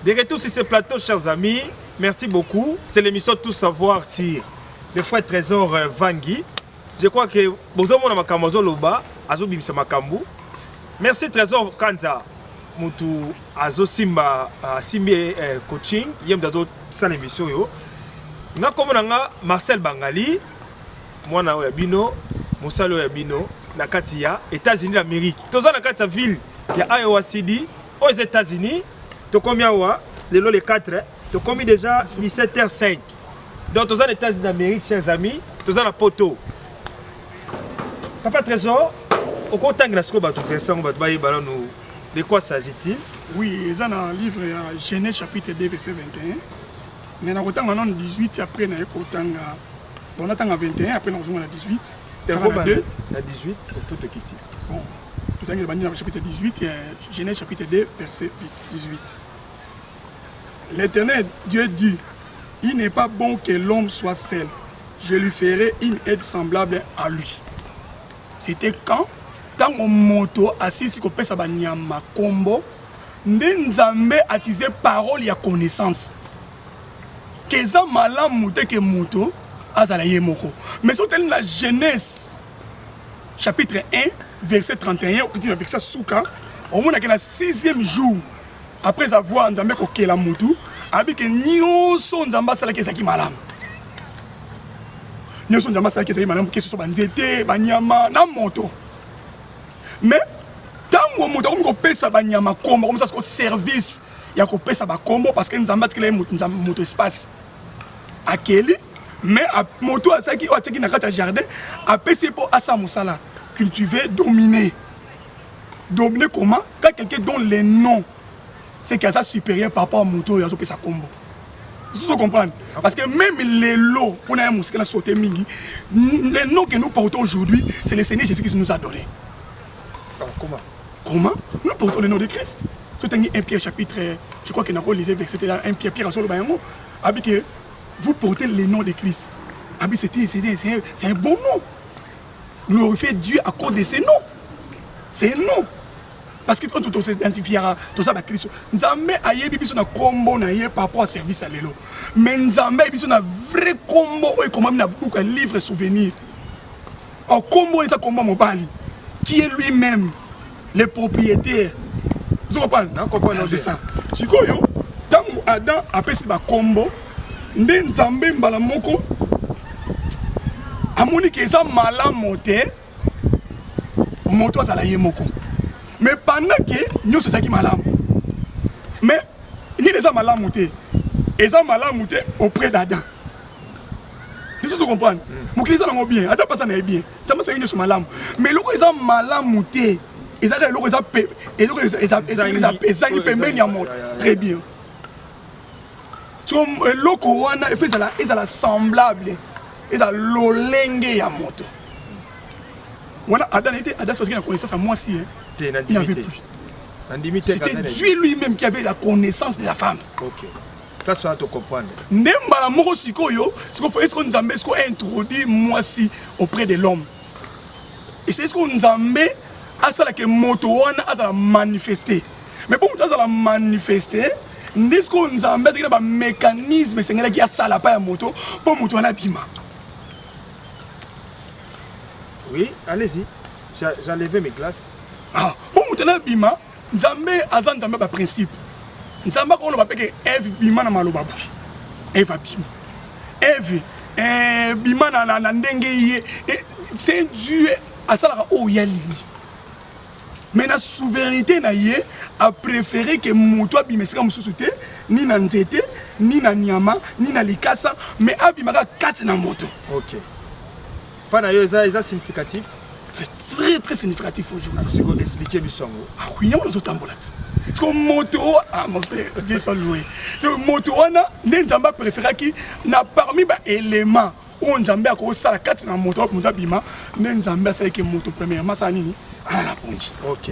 De retour sur ce plateau, chers amis, merci beaucoup. C'est l'émission Tout Savoir sur le frère Trésor Vangui. Je crois que vous avez ma Kamazo Loba, Azo Bimsa Makambu. Merci Trésor Kanza, Moutou Azo Simba, Simbi Coaching, Yem Dazo San émission yo. Nga komonanga Marcel Bangali, Mwana Oyabino, Moussalo Oyabino, Nakati ya États-Unis d'Amérique. Toza Nakati ville, il y a Iowa City, aux États-Unis. Tu combien le 4, tu commis déjà 17h05. Donc, tu as les États-Unis d'Amérique, chers amis, tu as la poteau. Papa Trésor, au compte de de quoi s'agit-il? Oui, il y a un livre, Genèse chapitre 2, verset 21. Mais on a 18, après on attend à 21, après on a 18. Tu as 18, on peut te quitter. Bon, tout à l'heure, chapitre 18, Genèse chapitre 2, verset 18. L'Éternel Dieu dit, il n'est pas bon que l'homme soit seul. Je lui ferai une aide semblable à lui. C'était quand mon moto assis sur le Sabanyama Kombo, Nzambe a tisé parole et connaissance. Que ça malam mouté que moto azalaye moko. Mais c'est la Genèse chapitre 1 verset 31 au petit verset souka. Au moins que le 6e jour après avoir Nzambe koke la moto, avec nyonso Nzamba sala ke saki malam. Nyonso Nzamba sala ke saki malam que ce soit banzete, banyama na moto. Mais tant que moto comme pesa banyama kombo comme ça c'est service ya ko pesa ba kombo parce que Nzamba tikela moto espace. Akeli mais moto asaki o ateki na kata jardin a pesa pour asa musala cultiver dominer. Dominer comment? Quand quelqu'un donne les noms c'est qu'il y a ça supérieur par rapport à moto et à sa combo. Vous comprenez? Parce que même les lots, pour nous sauter sauté mingi, les noms que nous portons aujourd'hui, c'est le Seigneur Jésus qui nous a donné. Comment? Comment? Nous portons le nom de Christ. C'est un Pierre chapitre, je crois qu'il y a un verset, c'était un Pierre à Solo Bayango, avec que vous portez le nom de Christ. C'est un bon nom. Glorifier Dieu à cause de ces noms. C'est un nom. Parce que quand tu t'identifies tout ça, Christ, Nzambe a yebi biso na combo na ye par rapport à service à l'élo. Mais Nzambe a biso na vrai combo et comment na boucle livre souvenir. En combo et ça combo mobali qui est lui-même le propriétaire. Vous comprenez? Non, comprenez. C'est ça. Si quoi yo, tant Adam a pesi ba combo, nde Nzambe mbala moko amoni ke ça mala moté moto azala ye moko. Mais pendant que nous sommes qui malam, mais ni les hommes malam mouté, les hommes malam mouté auprès d'Adam. Vous comprenez? Mon client est bien, Adam passe n'est bien. Ça me c'est une sur malam. Mais le les hommes malam mouté, ils ont très bien. Comme loko wana fait ça ils ont semblable, ils ont l'olenge ya moto. Voilà, Adam était Adam parce qu'il a connaissance à moi aussi. Il n'avait plus. C'était Dieu lui-même qui avait la connaissance de la femme. Ok. Ça, ça te comprendre. Nembala moko sikoyo, est-ce qu'on nous a introduit moi si auprès de l'homme. Et c'est ce qu'on nous a mis à ça que moto wana a manifester. Mais pour nous a manifester, est-ce qu'on nous a mis un mécanisme c'est qui a ça la pas moto pour moto wana bima. Oui, allez-y. J'ai enlevé mes glaces. Ah, bon, maintenant, bima, Nzambe azan Nzambe ba principe. Nzambe ko ba peke Eve bima na maloba bouche. Eve bima. Eve bima na ndenge ye. C'est Dieu à ça o yali. Mais la souveraineté na ye a préféré que moto bima sika mususuté ni na nzete, ni na nyama, ni na likasa, mais abima ka kati na moto. OK. Pas na yo ça significatif. C'est très très significatif aujourd'hui. C'est quoi expliquer Bissongo? Ah oui, on a autres ambulances. Parce que moto, ah mon frère, Dieu soit loué. Le moto, on a Nzamba préféré qui n'a parmi les éléments où Nzamba a commencé à la carte dans moto, moto bima, Nzamba c'est que moto premièrement ça nini à la pongi. OK.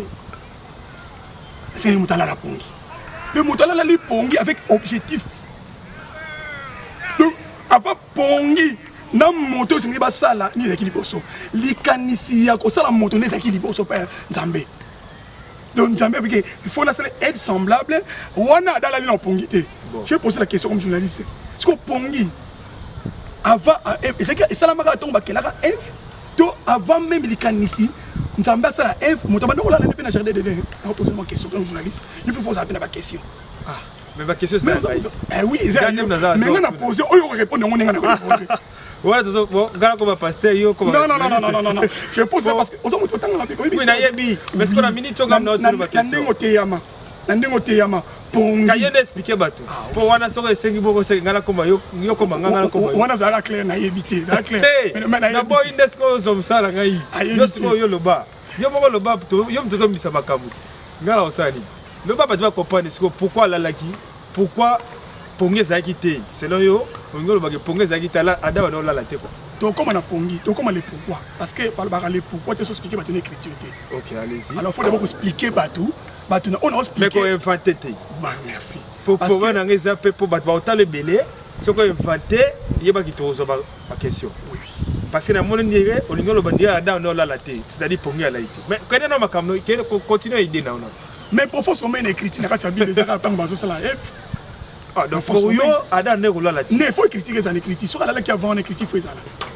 C'est le moto à la pongi. Le moto à la pongi avec objectif. Donc avant pongi na moto singi ba sala ni ezaki liboso likanisi ya ko sala moto ne ezaki liboso pa Nzambe Donc Nzambe il faut être semblable. Wana dans la ligne en pongité. Je vais poser la question comme journaliste. Est-ce qu'on pongi avant et ça la mara tombe kelaka F to avant même les ici. Nzambe ça la F moto bando la na jardin de vin. On pose une question comme journaliste. Il faut poser la question. Ah, mais ma question c'est oui, mais on a posé on répond on n'a pas posé. Voilà, bon, gars comme pasteur, yo comme non. Je pose ça parce que on s'en moto tant rapide. Oui, na yebi. Mais ce qu'on a minute on a notre question. Nandingo teyama. Pongi. Kaye d'expliquer bateau. Pour wana soko esengi boko se ngala comme yo comme ngala comme. Wana zala clair na yebité, zala clair. Mais na boy indesko zo msala ngai. Yo siko yo loba. Yo moko loba yo mtozo mbisa makambu. Ngala osani. Loba ba tu vas comprendre ce pourquoi la laki, pourquoi pongi zaki te. Selon yo, pongi loba ke pongi zaki ta la ada ba la la te quoi. Donc comment on a pongi, donc comment les pourquoi parce que par les pourquoi tu expliquer ba tenir écriture. OK, allez-y. Alors faut d'abord expliquer batou. On a expliqué. Mais qu'on inventé. Bah merci. Pour un exemple pour battre autant le belé, ce qu'on inventé, il y a pas qui te pose ma question. Oui. Parce que dans mon dirait, on ignore le bandier à dans la tête, c'est-à-dire pour à la tête. Mais quand on a ma caméra, continue à aider non. Mais pour force on met une écriture, n'a pas de les arabes tant bazo ça la F. Ah donc pour yo Adam ne roule la tête. Ne faut critiquer ça l'écriture, sur la qui avant une écriture faut ça là.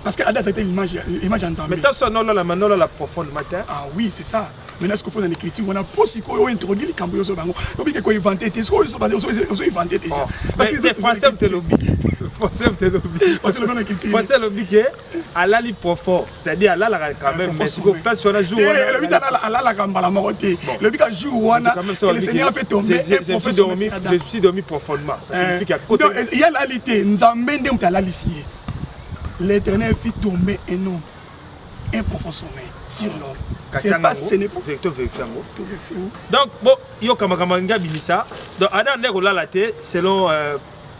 Parce que Adam c'était l'image en Nzambe. Mais tant ça non la manon la profonde matin. Ah oui, c'est ça. Maintenant, ce qu'il faut dans l'écriture, on a possible qu'on introduit les cambrios sur Bango. On dit qu'on invente des choses, on invente déjà. Parce que c'est français, c'est lobby. Français, c'est lobby. Parce que le écriture. Français, lobby qui est à la li profond, c'est-à-dire à la quand même. Mais si on passe sur la joue, le but à la gamba la moralité. Le but à joue, le Seigneur fait tomber. Je suis dormi profondément. Ça signifie qu'à côté. Il y a la lité, nous amènons à la lissier. L'Éternel fit tomber un homme, un profond sommeil sur l'homme. C'est pas ce n'est pas. Donc, bon, yo kamakamanga binisa. Donc, Adam ne la tête selon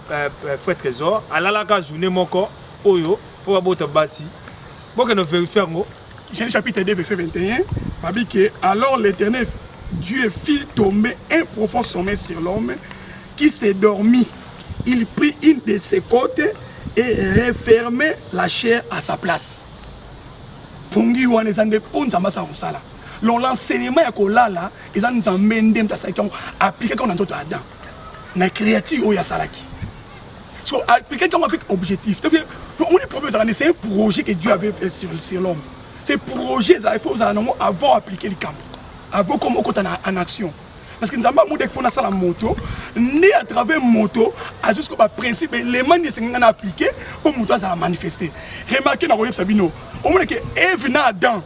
Frère Trésor. À la journée mon corps, oyo, pour abota basi. Bon, que nous vérifions. Genèse chapitre 2, verset 21. Babi que alors l'Éternel Dieu fit tomber un profond sommeil sur l'homme qui s'est dormi. Il prit une de ses côtes et refermait la chair à sa place. Pongi wana ezande ponza masa usala. L'enseignement ya kolala ezande nzamende mtasaki appliquer quand on entend Adam. Na créature oya salaki. So appliquer quand avec objectif. On est problème c'est un projet que Dieu avait fait sur l'homme. C'est projet ça il faut avant appliquer le camp. Avant comme en action. Parce que nous avons fait la moto, né à travers moto, à jusqu'au principe, les mains sont appliquées pour moto à manifester. Remarquez dans le Sabino, au moment que Eve n'a Adam,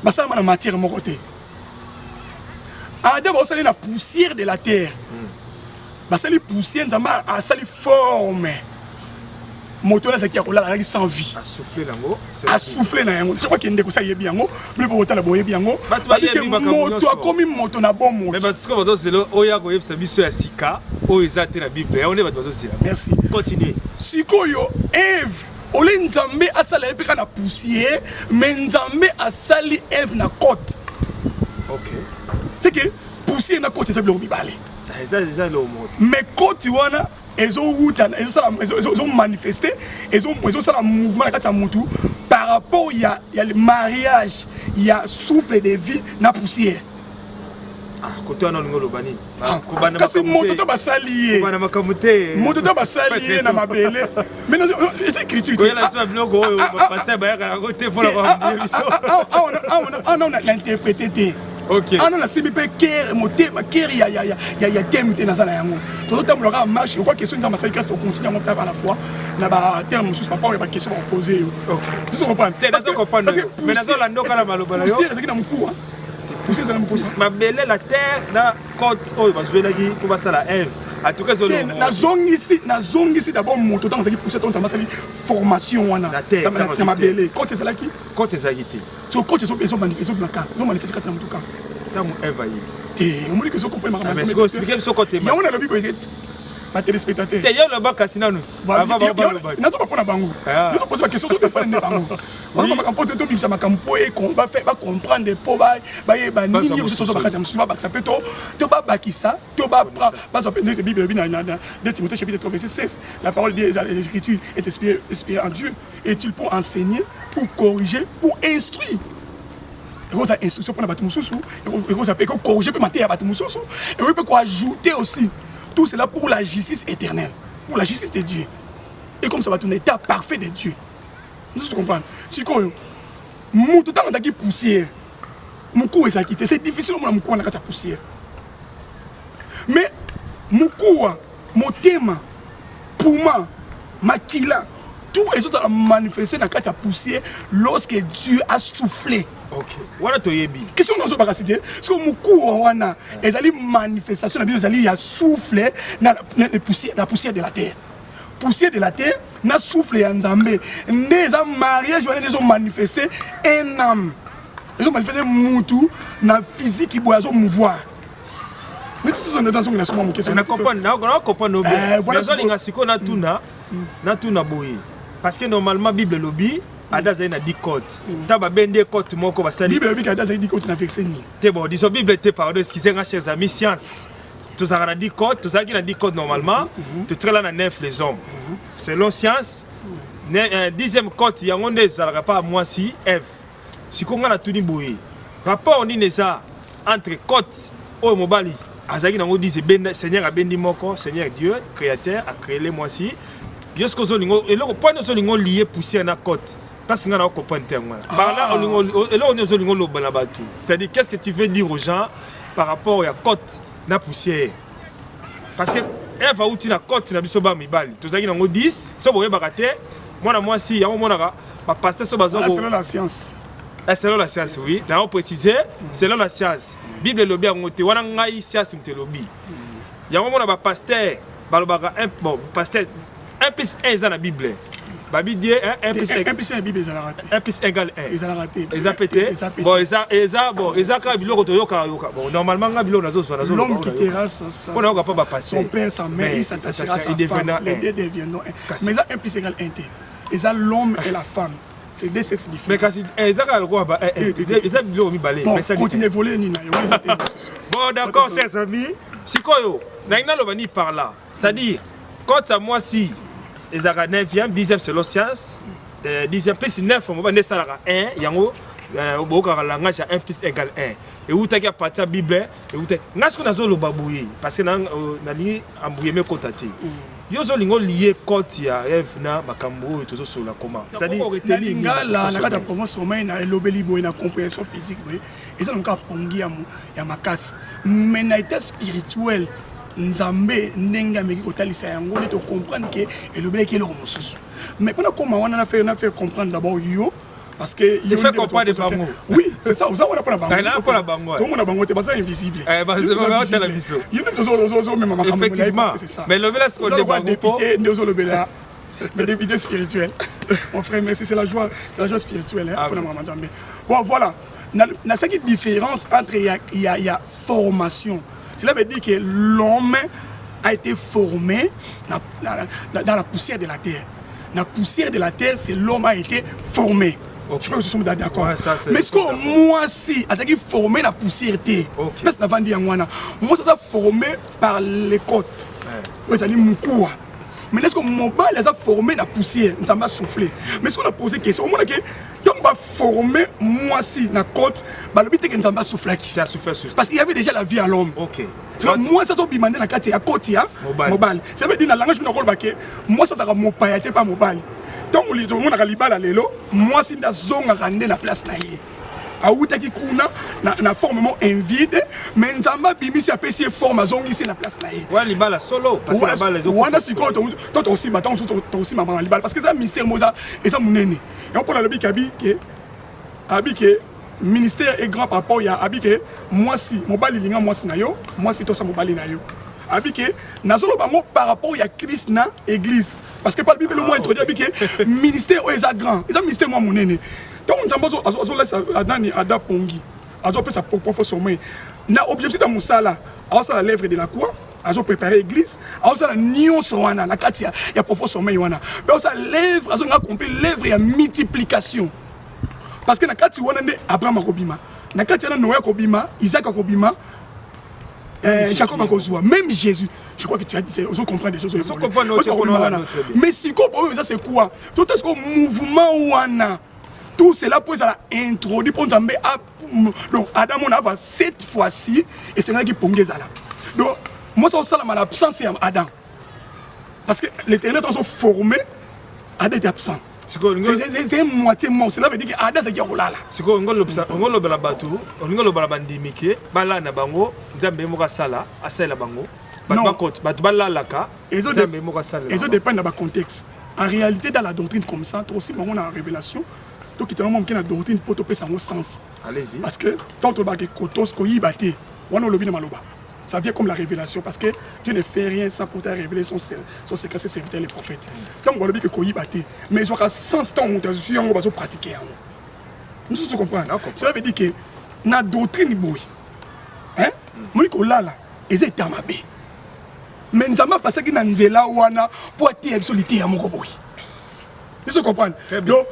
ça a la matière de mon côté. Adam a la poussière de la terre. Ça la poussière, ça a la forme. Moto là qui a sans vie. À souffler là-haut. À souffler là-haut. Je crois qu'il y a des choses qui sont bien. Mais pour autant, la bien. Moto a comme une moto na bon mot. Mais parce que c'est là, oya goyeb sabi so ya sika, o ezate na Bible. On est bato c'est là. Merci. Continuez. Sikoyo Eve, ole Nzambe asala epeka na poussière, mais Nzambe asali Eve na côte. OK. C'est que poussière na côte c'est le mibale. Ça déjà le monde. Mais côte wana ils ont manifesté, ils ont fait un mouvement par rapport il y a le mariage, il y a souffle de vie dans la poussière. Ah, côté on a le bani. Parce que moto to basalié. Moto to basalié na mabele. Mais c'est écriture. On a l'interprété. OK. Ah non, la CBP cœur, ma cœur, il y a thème dans ça là yango. Tout le temps le marche, je crois que question dans ma salle reste au continent on tape à la fois. Na ba terme sous papa il y a pas question à poser. OK. Tu comprends? Parce que mais dans la ndoka la maloba yo. C'est ça dans mon cou. Pousser dans mon cou. Ma belle la terre na côte oh ba jouer là qui pour passer la Ève. En tout cas na zone ici d'abord moto tant que pousser ton ma salle formation wana. La terre ma belle. Côte c'est là qui? Côte c'est agité. So côte ils ont manifesté blanc. Ils ont manifesté quand tout cas. Tant Ève ayi. On me dit que ça comprend ma. Mais est-ce que expliquer ce côté? Il y a on a le bible ma téléspectateur. Il y a le bac à Sinanout. Avant ba bac. Na to pas pour na bango. Nous on pose la question sur te faire ne bango. On va composer to bimsa makampo et qu'on va faire va comprendre des po ba nini ou so ba katam suba ba ça peut to ba bakisa to ba ba so peut bible de Timothée chapitre 3 verset 16. La parole des Écritures est inspirée en Dieu. Est-il pour enseigner, pour corriger, pour instruire. et ça instruction pour la Batumoussou, et ça peut corriger pour mater à Batumoussou, et on peut ajouter aussi tout cela pour la justice éternelle, pour la justice de Dieu. Et comme ça va tourner état parfait de Dieu. Vous comprenez? Si quoi, tout le temps on a qui poussière, mon cou est quitté. C'est difficile mon cou on a la poussière. Mais mon cou, mon thème, pour moi, makila, tout les autres ont manifesté dans la poussière lorsque Dieu a soufflé. Ok. Voilà to yebi. Qu'est-ce qu'on a pas cité? Parce que mon cou on a, ils allaient manifestation, ils allaient y souffler dans la poussière de la terre. Poussière de la terre, na souffle et Nzambe. Les mariages, ils ont manifesté un âme. Ils ont manifesté Moutou, na physique qui doit mouvoir. Mais si on est dans une question, on comprend nos biens. Na tuna boye. Parce que normalement Bible lobby adaza na 10 cotes. Taba bende cote moko basali. Bible lobby adaza 10 cotes na verset ni. T'es bon, disons Bible te pardon, excusez chers amis, science. Tous à 10 codes, tous à 10 codes normalement, tu seras là 9 les hommes. Selon science, 10e code, il y a un des pas moi si F. Si on a tout dit rapport on dit entre code au mobali, Azaki n'a dit Seigneur a béni moko, Seigneur Dieu créateur a créé les moi si. Yosko zolingo et le point de zolingo lié poussière na code. Parce qu'on a compris terme. Par là on est zolingo lo banabatu. C'est-à-dire qu'est-ce que tu veux dire aux gens par rapport à code na poussière parce que elle va outil na côte na biso ba mibali tozaki nango 10 so boye bakate moi si yango monaka ba pasteur so bazo selon la science selon la science oui na on préciser selon la science bible lobi yango te wana ngai science mte lobi yango mona ba pasteur balobaka un bon pasteur 1 plus 1 eza na bible Babi dit 1 plus 1 Bible ils ont raté. 1 plus 1 égale 1. Ils ont raté. Ils ont pété. Bon, ils ont ka biloko to yoka. Bon, normalement nga biloko nazo so nazo. L'homme quittera son père, sa mère, il s'attachera à sa femme. Les deux deviendront un. Mais ça 1 plus 1 égale 1. Ils ont l'homme et la femme. C'est deux sexes différents. Mais quand ils ont quoi ba ils ont biloko mi balé. Mais ça continue voler ni na. Bon, d'accord chers amis. Sikoyo, na ina lo bani par là. C'est-à-dire quand à moi si ils ont 9e, 10e selon science, 10e plus 9, on va dire ça 1, yango, au langage 1 plus égale 1. Et où tu as parti la Bible, et où tu as ce qu'on a dit le babouille, parce que nous avons embrouillé mes contacts. Yo zo lingo lié côte ya evna makambo et tout ça sur la comment. C'est-à-dire na lingala na kata promotion sommeil na lobeli boy na compréhension physique boy. Et ça donc pongi ya makasi. Mais na état spirituel Nzambe nenga meki kotalisa yango ni to comprendre que et le blé qui est le mususu. Mais pendant comment on a fait comprendre d'abord yo parce que il fait comprendre des bango. Oui, c'est ça, on a pas la bango. Il a pas la bango. Tout le monde a bango, c'est pas invisible. C'est pas c'est la vision. Il y a toujours même effectivement. Mais le blé ce qu'on dit député nous le blé mais député spirituel. Mon frère, merci, c'est la joie spirituelle hein pour Nzambe. Bon voilà, na ce qui différence entre il y a formation. Cela veut dire que l'homme a été formé dans la poussière de la terre. La poussière de la terre, c'est l'homme a été formé. Okay. Je crois que nous sommes d'accord. Ouais, mais ce que moi, si, c'est formé la poussière terre. Parce que moi, ça formé par les côtes. Oui, ça dit mon cours. Mais est-ce que mon bal les a formé la poussière, ça m'a soufflé. Mais est-ce qu'on a posé question, on a dit, tant que formé moi si la côte, le but est que ça m'a soufflé. Parce qu'il y avait déjà la vie à l'homme. Ok. Moi ça sont bimandé la carte à côte ya mobile. Ça veut dire dans la langue je ne sais pas moi ça sera mon payaté pas mobile. Tant que le monde a libala lelo, moi si na zone randé la place na yé. Aouta qui kuna na formement invide mais nzamba bimisi a pesi forme a zongi ici la place na yé. Ouais libala solo parce que libala les autres. Wanda siko toi aussi matin toi aussi maman libala parce que ça mystère moza et ça monene. Et on prend le bikabi que abike ministère est grand par rapport à abike moi si mobile linga moi si na yo moi si toi ça mobile na yo abike nazolo bango par rapport à Christ na église parce que par la Bible le mot introduit abike ministère est grand et ça ministère moi monene. Donc nous avons Adani Ada Pongi, nous avons sa propre sommeil. Na objectif de Moussala, nous avons la lèvre de la croix, nous avons préparé l'église, nous avons la nion soana, la katia, il y a propre sommeil wana. Nous avons la lèvre, nous avons accompli lèvre et multiplication. Parce que na katia wana ne Abraham akobima, na katia na Noé akobima, Isaac akobima, Jacob akozwa, même Jésus. Je crois que tu as dit, vous comprenez des choses. Mais si vous comprenez ça c'est quoi? Tout est-ce que mouvement wana Tout cela pour ça introduit pour Nzambe. Donc Adam on a cette fois-ci et c'est là qui pongue ça là. Donc moi ça ça la l'absence de Adam. Parce que l'Éternel sont formés, Adam est absent. C'est moitié mort. Cela veut dire que Adam c'est qui est là. C'est quoi on le balabatu, on le balabandimike, bala na bango, Nzambe moka sala, asala bango. Et ça dépend de la contexte. En réalité, dans la doctrine comme ça, aussi, on a une révélation. Donc, il y a une doctrine pour te faire sens. Allez-y. Parce que quand on a des kotos, ça vient comme la révélation. Parce que Dieu ne fait rien sans pour te révéler son secret, ses serviteurs, les prophètes. Tant qu'on a dit que mais ils ont un sens tant on a pratiqué. Nous comprenons. Cela veut dire que la doctrine, hein, moi, là, ils étaient à ma baie. Mais nous avons passé dans Nzela wana pour être absoluté à mon boy. Vous comprenez? Donc,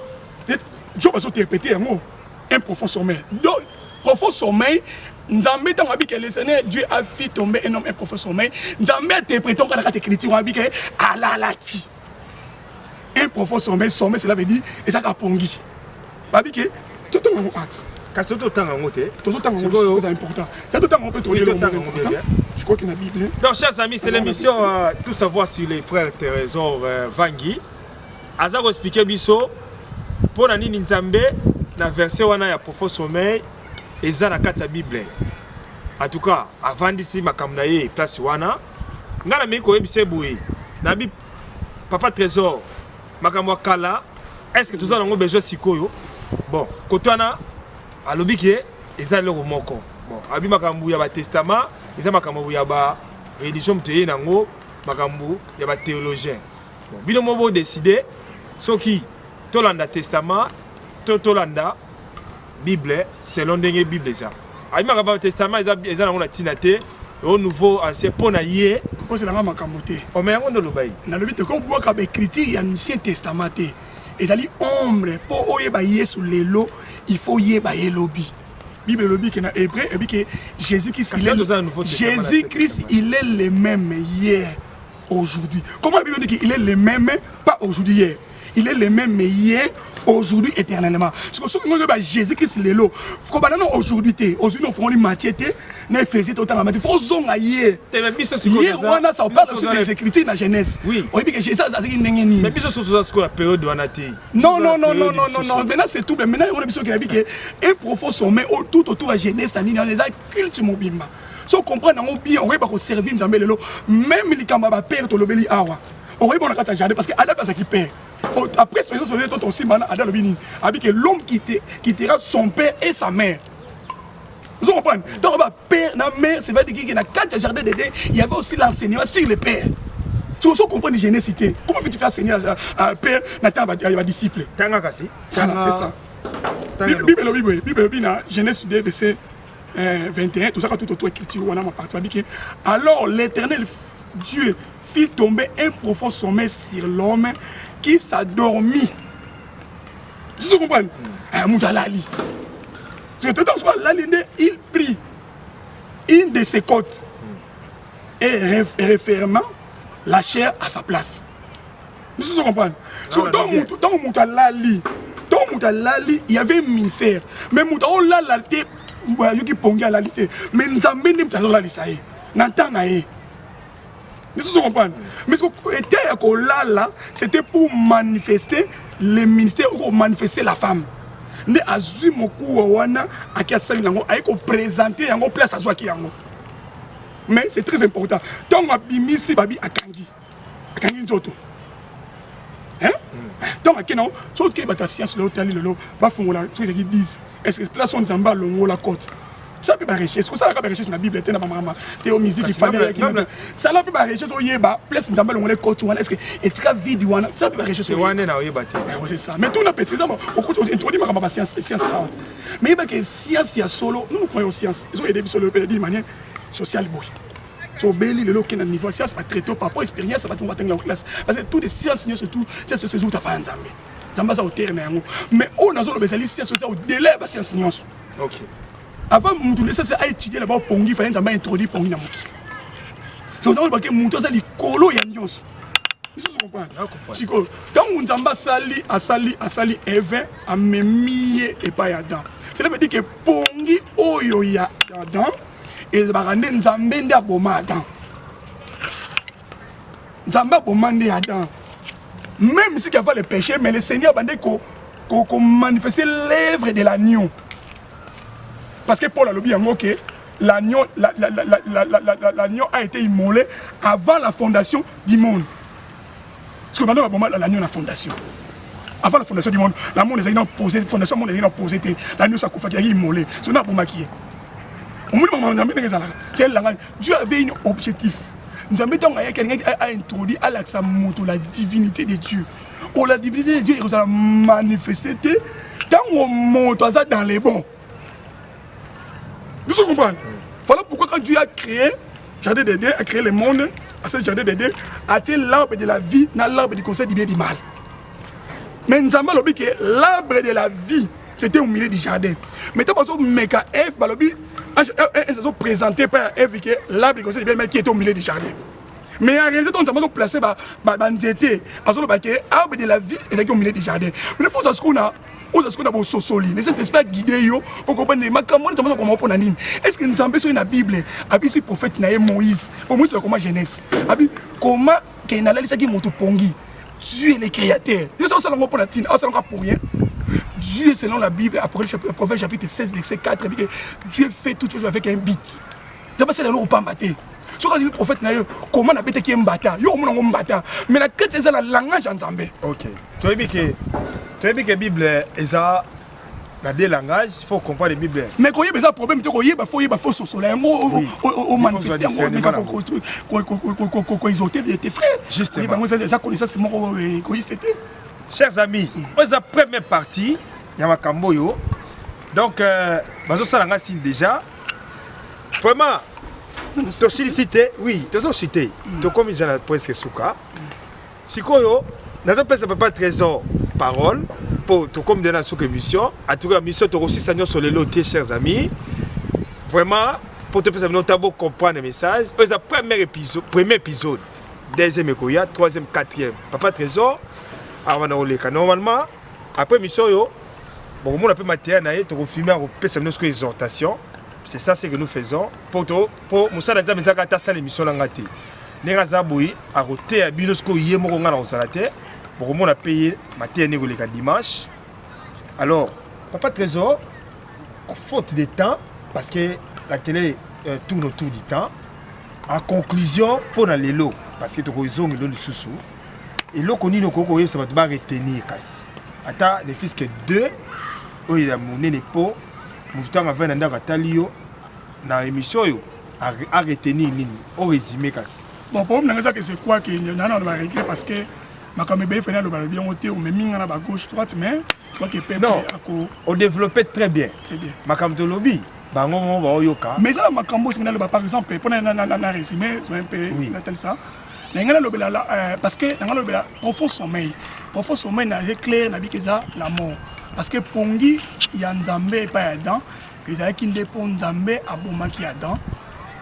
je vais interpréter un profond sommeil. Donc, profond sommeil, nous avons mis que le Seigneur Dieu a fait tomber un homme un profond sommeil. Nous avons interprété dans la écriture que alalaki. Un profond sommeil, sommeil, cela veut dire et ça a pongi. Babi que tout le monde hâte. Quand tout le temps en moté, tout le temps en c'est important. C'est tout le temps on peut trouver le mot important. Je crois qu'il y a la Bible. Donc, chers amis, c'est l'émission Tout savoir sur les frères Trésor Vangi. Azar expliqué biso pour la Nini Nzambe, la version wana ya profond sommeil et ça na kata Bible. En tout cas, avant d'ici ma kamnaye place wana, ngana mi ko ebise boui. Nabi Papa Trésor, makamwa kala, est-ce que tout ça n'a besoin sikoyo? Bon, kotwana alobike eza le moko. Bon, abi makambu ya ba testament, eza makambu ya ba religion mteye nango, makambu ya ba théologien. Bon, bino mobo décider soki tolanda testament, tolanda Bible selon ndenge Bible ça. Abi makambu testament eza nango na tinate au nouveau ancien pona yé. Faut c'est la makambu te. O me yango ndolobai. Na lobi te ko boa ka ba écriture ya ancien testament te. Ezali ombre pour oyeba Yesu lelo, il faut yeba yelobi. Bible lobby qui est en hébreu et que Jésus-Christ il est le même hier aujourd'hui. Comment la Bible dit qu'il est le même pas aujourd'hui hier. Il est le même hier aujourd'hui éternellement. Ce que nous disons Jésus-Christ est là. Faut que nous aujourd'hui aujourd'hui nous faisons les matières nous faisons tout le temps. Il faut zonga hier. Hier on a ça parle aussi des écritures dans Genèse. Oui. On dit que Jésus ça c'est nengeni. Mais biso surtout ça la période de Anati. Non. Maintenant c'est tout. Maintenant on a besoin qu'il y a un profond sommet tout autour de Genèse, on les a culte mobimba. Si on comprend bien, on va pas servir Nzambe lelo. Même les kamba père to lobeli awa. On va pas na jardin parce que Adam c'est qui père. Après ce que je ton aussi maintenant Adam lobini. Avec l'homme qui quittera son père et sa mère. Vous comprenez? Donc père, la mère, c'est vrai qu'il y a 4 jardins dedans, il y avait aussi l'enseignement sur le père. Si vous comprenez Genèse cité, comment peux-tu faire enseigner à père Nathan va disciple? Voilà, c'est ça. Bible Genèse 2 verset 21, tout ça quand tout autour écriture on a ma partie dit alors l'Éternel Dieu fit tomber un profond sommeil sur l'homme qui s'endormit. Vous comprenez? Moudalali. C'est tout en l'aliné, il prit une de ses côtes et refermant la chair à sa place. Vous comprenez? Dans Moudalali, il y avait un ministère. Mais Moudalali, il y a eu pongi à la lité. Mais nous avons mis la saïe. N'entendez. Vous comprenez? Mais ce que là, c'était pour manifester le ministère ou pour manifester la femme. Ne azui moku wana akiasali nango ayeko présenter yango place azwa ki yango. Mais c'est très important. Tant abimisi babi akangi nzoto. Hein? Tant akena so ke bata science le hôtel lelo ba fungola so ki disent est-ce que place on Nzamba longo la côte. Ça peut pas rechercher. C'est ça la recherche dans la Bible na mama théo musique il fallait ça la peut pas rechercher to yeba place Nzamba longo le côte wana est-ce que etika vide wana ça peut pas rechercher wana na yeba te. C'est ça. Mais tout na peut exemple beaucoup introduit ma science out. Mais il y a que science ya solo nous croyons science. Ils ont aidé sur le de manière sociale boy. So beli le local niveau science pas traité par rapport expérience ça va tomber dans la classe parce que tout des sciences surtout c'est ce où tu pas Nzambe. Nzamba ça au terrain mais on a solo spécialiste science sociale au délai ba science science. OK. Avant nous laisser ça étudier là-bas pongi il fallait Nzamba introduire pongi na mokili. Donc on va que muto ça likolo ya nyonso. siko ntango nzambe asali Eve amemi ye epai ya Adam. Cela veut dire que pongi oyo ya Adam ezalaka nde nzambe nde aboma Adam. Nzambe aboma nde Adam. Même si il y avait le péché, mais le Seigneur a manifesté l'œuvre de l'agneau. Parce que Paul a dit que l'agneau a été immolé avant la fondation du monde. Parce que maintenant, l'agneau a la fondation. Avant la fondation du monde, la monde est posé, la fondation du monde est posée, l'agneau s'est immolé. C'est un peu maquillé. Dieu avait un objectif. Nous avons introduit à la divinité de Dieu. Oh, la divinité de Dieu, il a manifesté quand on monte dans les bons. Vous comprenez? Voilà pourquoi quand Dieu a créé Jardin d'Éden, a créé le monde, à ce Jardin d'Éden, a été l'arbre de la vie, dans l'arbre du conseil du bien et du mal. Mais nous avons dit que l'arbre de la vie, c'était au milieu du jardin. Mais tant que Meka Eve, elles se sont présentées par Eve que l'arbre du conseil du bien et du mal qui était au milieu du jardin. Mais en réalité, nous avons placé l'arbre de la vie et au milieu du jardin. Mais il faut que nous avons sosoli. Les Saint-Esprit a guidé pour comprendre comment est-ce que nous avons besoin de la Bible? Le prophète Moïse, pour moi, c'est comment Genèse. Comment qu'il a laissé Moto Pongi. Dieu est le créateur. Dieu pour rien. Dieu, selon la Bible, Proverbe chapitre 16, verset 4, dit que Dieu fait toutes choses avec un but. C'est le pas maté. Si on dit le prophète, comment on a bêté qui est mbata? Mais la quête c'est le langage en Zambé. Ok. Tu as dit que la Bible est a deux langages, il faut comprendre la Bible. Mais quand il y a un problème, il faut se soleil, on manifeste, on isoter tes frères. Justement. Chers amis, la première partie, il y a Makamboyo. Donc, je suis déjà. Vraiment, tu as cité, oui, tu as cité. Tu as comme il y a presque souka. Si tu as pas trésor, parole, pour comme de la sous-émission, à tout cas, mission, tu as aussi sur les lotiers, chers amis. Vraiment, pour te comprendre le message, c'est le premier épisode, deuxième épisode, troisième, quatrième. Papa Trésor, normalement, après mission, bon, on a pu matériel, tu as filmé une exhortation. C'est ça ce que nous faisons. Pour Moussa Nadja, mais ça a l'émission Langate. Négazaboui a roté à Binosco Yemoronga dans Salate. Pour on a payé matériel négocié dimanche. Alors, Papa Trésor, faute de temps, parce que la télé tourne autour du temps. En conclusion, pour dans les lots, parce que tu as raison, il y a le sous-sous. Et l'eau qu'on a ça va retenir. Attends, les fils que deux, il y a mon épaule. Nous avons fait un talio dans l'émission à retenir au résumé. Bon, pour moi, c'est quoi que nous avons réglé parce que ma caméra fait le bien ôté ou même à la gauche droite, mais je crois que non, on développait très bien. Très bien. Ma caméra lobby, mais ça, ma caméra, par exemple, pour un résumé, c'est un peu tel ça. Parce que le profond sommeil, c'est clair, la mort. Parce que Pongi, il y a Nzambe et pas Adam. Il y a qui dépend Nzambe à Bomaki Adam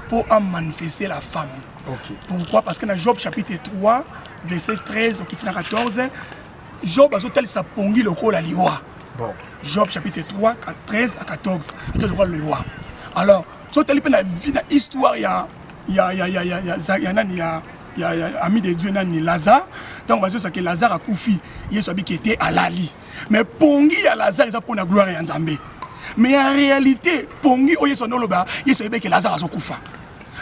pour en manifester la femme. Okay. Pourquoi? Parce que dans Job chapitre 3, verset 13 au 14, Job a tel sa Pongi le rôle à l'Iwa. Bon. Job chapitre 3, 13 à 14, le rôle à l'Iwa. Alors, sur tel histoire, il y a ami de Dieu, Lazare. Donc, c'est que Lazare a koufi, il y a celui qui était à Lali. Mais Pongi à Lazare, il a pour la gloire et Nzambe. Mais en réalité, Pongi, il y a son nom, il y a que Lazare a koufa.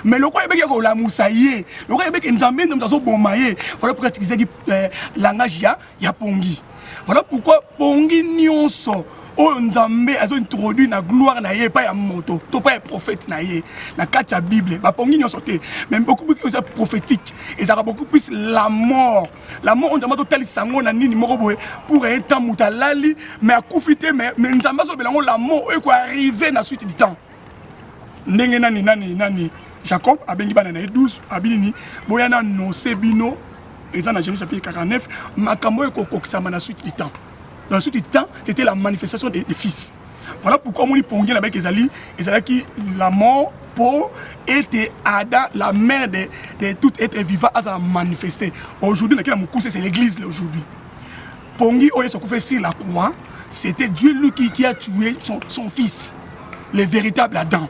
Mais le quoi, il y a la moussaïe, le quoi, il y a Nzambe, nous avons bombaye. Voilà pourquoi tu disais que le langage, il y a Pongi. Voilà pourquoi Pongi nyonso. Oh, Nzambe a introduit la gloire na ye pas ya moto, to pas prophète na ye. Na carte la Bible, ba pongi nyo sauté, même beaucoup plus prophétique et ça a beaucoup plus la mort. La mort on demande tel sango na nini moko boye pour un temps mutalali mais a kufité mais Nzambe so belango la mort e ko arriver na suite du temps. Ndenge nani Jacob a bengi bana na 12 abini boyana no sebino et dans Genèse chapitre 49 makambo e ko kokisama na suite du temps. Dans la suite du temps, c'était la manifestation des fils. Voilà pourquoi on dit Pongi avec Ezali qui la mort pour être Adam, la mère de tout être vivant, à manifester. Aujourd'hui, c'est l'église aujourd'hui. Pongi Oye Sokoufe sur la croix, c'était Dieu lui qui a tué son fils, le véritable Adam.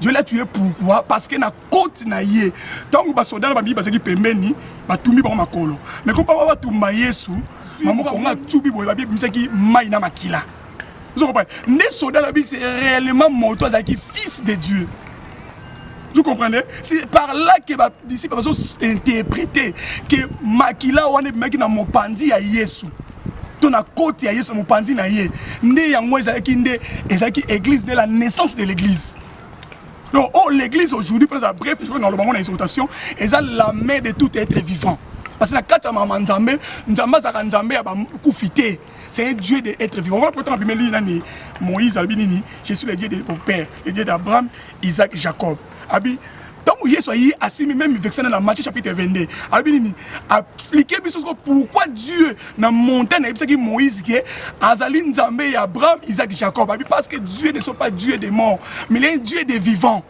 Dieu l'a tué pourquoi? Parce qu'il a côte naïe. Tant que les soldats ont dit que c'est pembeni, ba tumbi ba makolo. Mais quand on va tumba Yesu, maman konga tubi boy ba bi misaki mai na makila. Vous comprenez? Les soldats là c'est réellement moto qui fils de Dieu. Vous comprenez? C'est par là que les disciples ont interprété que makila wane maki na mopandi ya Yesu. Ton à côté ya Yesu mopandi na ye. Ndé yango ezaki ndé ezaki église de la naissance de l'église. Donc, l'église aujourd'hui, bref, je crois que dans le moment de l'exhortation, est la mère de tout être vivant. Parce que la carte maman Nzambe, c'est un Dieu d'être vivant. On va pourtant appeler Moïse, je suis le Dieu de vos pères, le Dieu d'Abraham, Isaac, Jacob. Abi, tant que Jésus a assis même vexé dans la Matthieu chapitre 22, Abi expliquer pourquoi Dieu dans la montagne a Moïse qui est Azali Nzambe, Abraham, Isaac, Jacob. Abi parce que Dieu ne sont pas Dieu des morts, mais il est un Dieu des vivants.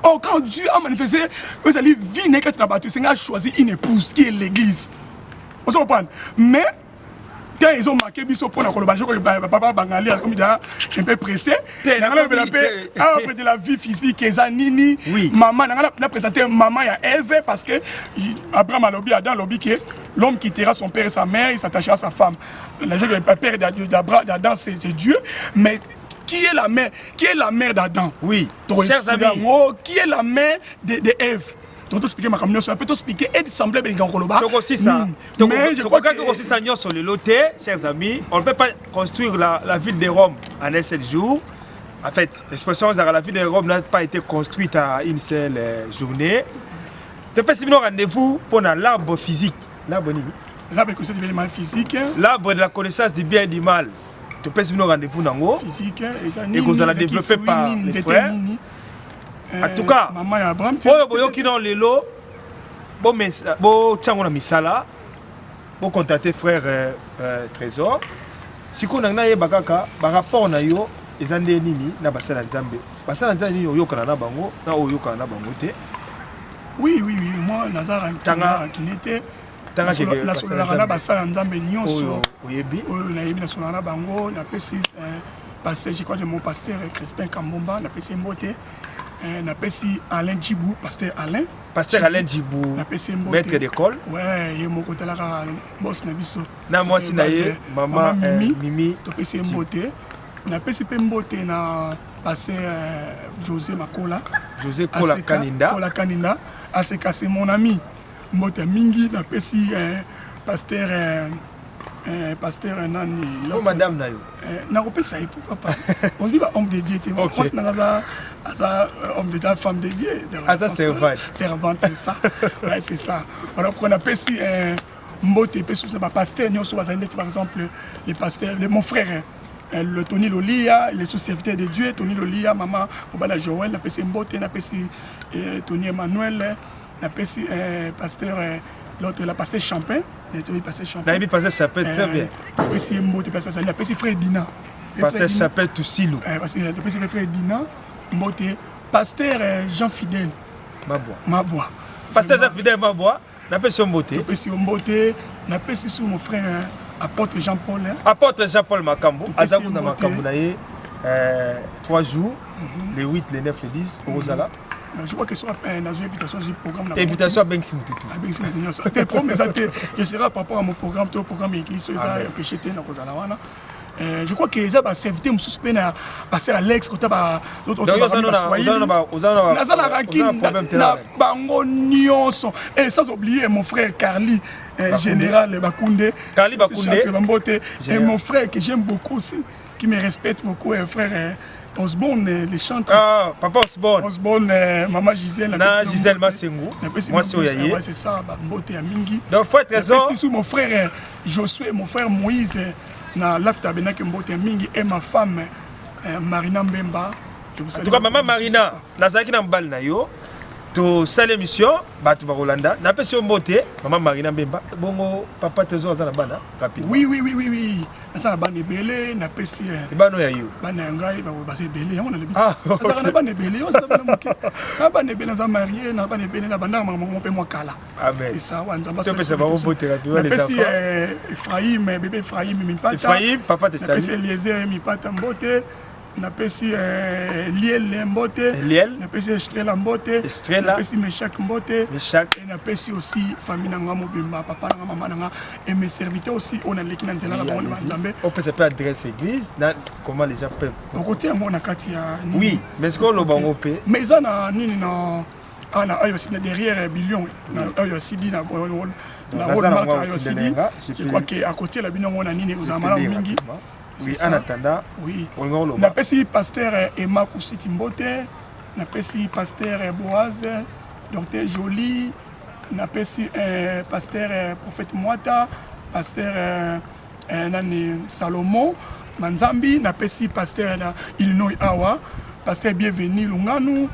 Or, quand Dieu a manifesté, vous allez vivre, il a choisi une épouse qui est l'église. Vous comprenez? Mais, quand ils ont marqué, ils ont pris le papa Bangali, comme il a un peu pressé, de la vie physique, Nini, maman, on a présenté maman à Ève parce que Abraham a lobby, Adam a lobby que l'homme quittera son père et sa mère, il s'attachera à sa femme. Le père d'Adam, c'est Dieu, mais qui est la mère? Qui est la mère d'Adam? Oui. Chers amis. Qui est la mère d'Ève? Tu peux expliquer ma communauté, on peut expliquer et sembler bien qu'on mais je crois que aussi ça sur le loté, chers amis, on ne peut pas construire la ville de Rome en un seul jour. En fait, l'expression la ville de Rome n'a pas été construite à une seule journée. Tu peux signer un rendez-vous pour l'arbre physique. L'arbre physique. L'arbre de la connaissance du bien et du mal. Tu peux signer un rendez-vous dans le physique et que vous allez développer par les frères. En tout cas, maman et Abraham, qui dans les lots, bon misala, bon contacter frère Trésor. Si on a un rapport na yo, ils ont des nini na basala nzambe. Basala nzambe yo kana bango, na oyo kana bango te. Oui, moi Nazar qui n'était la solarana basala nzambe nyonso. Oyebi. Na yebi na solarana bango, na P6 pasteur, je crois que mon pasteur Crespin Kambomba, na P6 Mbote. Na pesi Alain Djibou, pasteur Alain. Pasteur Alain Djibou, maître d'école. Ouais, il y a mon côté là, boss Nabiso. Na moi si naie, maman Mimi. To pesi Mbote. Na pesi Mbote na pasteur José Makola. José Kola Kaninda. Kola Kaninda. Aseka c'est mon ami. Mbote Mingi na pesi pasteur Nani. Oh madame Nayo. Na repé ça pourquoi pas. On dit homme de Dieu. Moi ça homme de ta femme de Dieu. Servante. Servante, c'est ça. Ouais, c'est ça. Alors qu'on appelle si Mbote Pessus pas pasteur nous sur par exemple les pasteurs mon frère le Tony Lolia, les sous-serviteurs de Dieu, Tony Lolia, maman Obala Joël, na pesi Mbote, na pesi Tony Emmanuel, na pesi pasteur l'autre la pasteur Champagne. Pasteur Champagne. Pasteur Champagne, très bien. Pasteur Mbote, pasteur Frère Dina. Pasteur Champagne Toussilou. Pasteur Frère Dina. Mbote, pasteur Jean Fidèle Mabois. Pasteur Jean Fidèle Mabois, n'a pas son Mbote. N'a pas sous mon frère apôtre Jean-Paul. Apôtre Jean-Paul Makambo, Azabou na Makambo 3 jours, les 8, les 9, les 10, au Rosala. Je crois que ce sera une invitation du programme. Invitation à Benksi Moututu. Je serai par rapport à mon programme, tout le programme église, je crois que les gens serviteurs me suspendent à passer à l'ex côté à d'autres et sans oublier mon frère Carly général Bakounde et mon frère que j'aime beaucoup aussi qui me respecte beaucoup frère Osborne les chantres papa Osborne maman Gisèle Gisèle Massengou moi c'est Oyaye c'est ça Mbote à Mingi donc frère Trésor mon frère Josué mon frère Moïse na lafta benaki Mbote mingi et ma femme Marina Mbemba. En tout cas maman Marina nazaki na mbal na yo to sale émission batu ba Rolanda na pesi mbote maman Marina Mbemba bongo papa Trésor za na bana rapide oui ça na bana belé na pesi bano ya yo bana ngai ba se belé on a le but ça na bana belé on ça bana moké na bana belé za marié na bana belé na bana maman pe moi kala c'est ça wa nzamba ça pesi ba mbote rapide les enfants Ephraim bébé Ephraim mi pata Ephraim papa te sali pesi Eliezer mi pata mbote na pesi Liel Mbote na pesi Estrella Mbote na pesi Meshak Mbote et na pesi aussi famille nanga mobimba papa nanga maman nanga et mes serviteurs aussi on a l'équipe nzela na bango nzambe on peut s'appeler adresse église comment les gens peuvent côté moi na kati ya oui mais ce qu'on le bango pe mais ça na nini na ana ayo aussi derrière billion na ayo sidi na Walmart ayo sidi je crois que à côté la bino on a nini uzamala mingi. Oui, en attendant, oui. On appelle ici pasteur Emma Koussiti Mbote, on appelle ici pasteur Boaz, docteur Jolie, on appelle ici pasteur prophète Mwata, pasteur Salomon, Manzambi, on appelle ici pasteur Illinois Awa, pasteur Bienvenu Lunganu,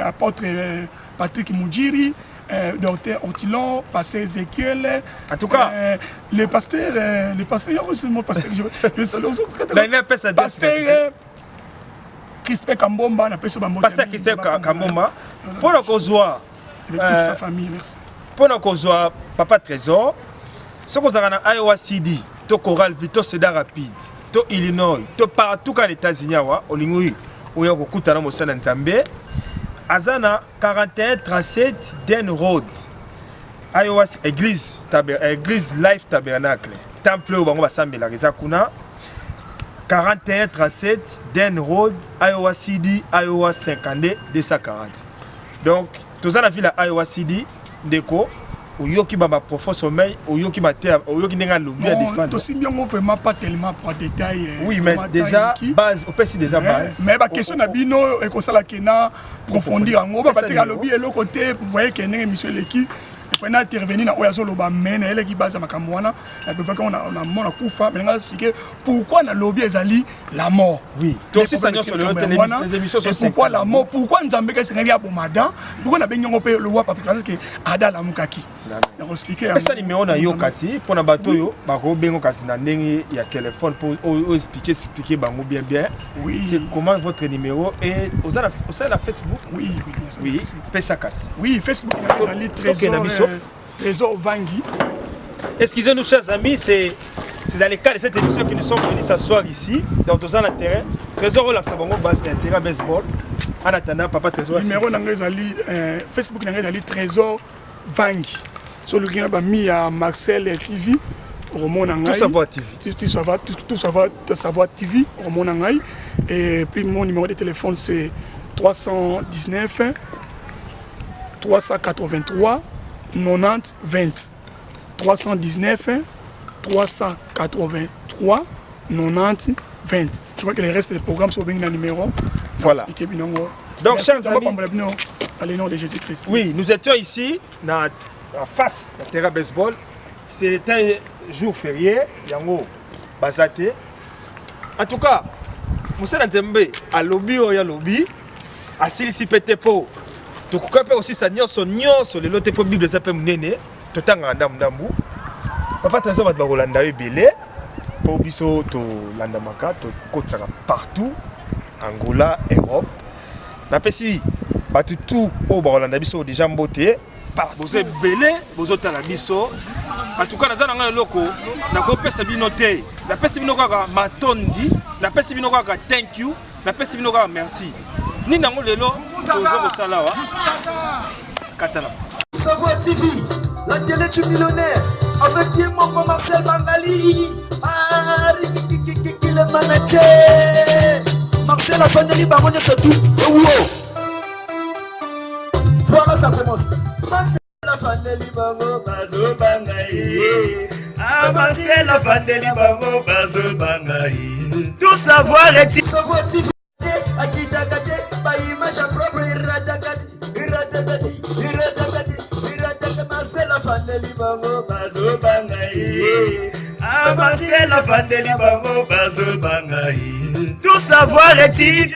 apôtre Patrick Moudjiri, docteur Otilon, pasteur Ezekiel. En tout cas, le pasteur, il y a aussi mon pasteur. Pasteur Crispin Kambomba, pasteur Crispin Kambomba, pour la cause avec toute sa famille, merci. Pour la cause Papa Trésor, ce qu'on a dans Iowa City, to Coral Vito Cedar Rapide, to Illinois, to partout dans les États-Unis, au Lingui, où il y a beaucoup de gens qui sont Azana 4137 Den Road. Iowa église Life Tabernacle. Temple où on va s'embêter la Rizakuna. 4137 Den Road, Iowa City, Iowa 52 240. Donc, tout ça la ville à Iowa City, déco. Ou yoki baba profond sommeil, ou yoki mater, ou yoki n'enga l'oubli à défendre. Aussi bien on vraiment pas tellement pour détails. Oui, mais déjà base, on peut si déjà base. Mais la question d'abino et comme ça la kena profondir en gros, parce que lobby et l'autre côté, vous voyez qu'il y a une émission l'équipe. Il faut intervenir dans Oyazo Loba men elle qui base à Makamwana. La première fois qu'on a mon Koufa, mais on a expliqué pourquoi dans lobby ezali la mort. Oui. Donc si ça sur les émissions sont pourquoi la mort, pourquoi Nzambe ka sengali ya bomada, pourquoi na benyo pe le roi papa parce que ada la mukaki. On expliquer. Mais ça numéro na yo kasi pour na bato yo ba ko bengo kasi na ndenge ya téléphone pour expliquer bango bien. Oui. C'est comment votre numéro et aux la Facebook. Oui. Oui. Pesa kasi. Oui, Facebook ezali Trésor Vangi. Excusez-nous chers amis, c'est dans le cadre de cette émission que nous sommes venus s'asseoir ici, dans le terrain. Trésor Olaf Sabongo base l'intérêt baseball. En attendant, papa Trésor. Numéro d'Angleterre, Facebook d'Angleterre, Trésor Vangi. Sur le gain mis à Marcel TV, Roman Nangai. Tout savoir TV. Tout savoir TV, Roman Nangai. Et puis mon numéro de téléphone c'est 319 383 90 20. 319 383 90 20. Je crois que les restes des programmes sont bien dans le numéro. Voilà. Donc, chers amis, à nom de Jésus-Christ. Oui, nous étions ici, en face de terrain baseball. C'était un jour férié, Yango Bazate. En tout cas, Moussa Nzembe, à lobby ou à lobby, à Silisi Petepo. Donc, on peut aussi s'agir sur les lots de Bible, ça peut mener. Tout le temps, Papa Trésor va te Rolanda Belé. Pour Bisso, to Landamaka, to Kotsara partout. Angola, Europe. Napesi, tout au Rolanda Bisso déjà mboté. Vous êtes belé, vous êtes à la Bisso. En tout cas, nous avons un loco. Nous avons un binoté. La peste binoka matondi. La peste binoka thank you. La peste binoka merci. Ni nango lelo, tozo sala wa. Katana. Savoir TV, la télé du millionnaire. Avec qui mon Marcel Bangali. Ah, le manager. Marcel a fait des barons de tout. Voilà, ça commence. Marcel a fait des barons, bazo bangaï. Ah, Marcel a fait des barons, bazo bangaï. Tout savoir est-il. Savoir TV. Akitagate, Baïmacha propre, Iradagate, Iradagate, Marcel a fait des barons, bazo bangaï. Ah, Marcel a fait des barons, bazo bangaï. Tout savoir est-il.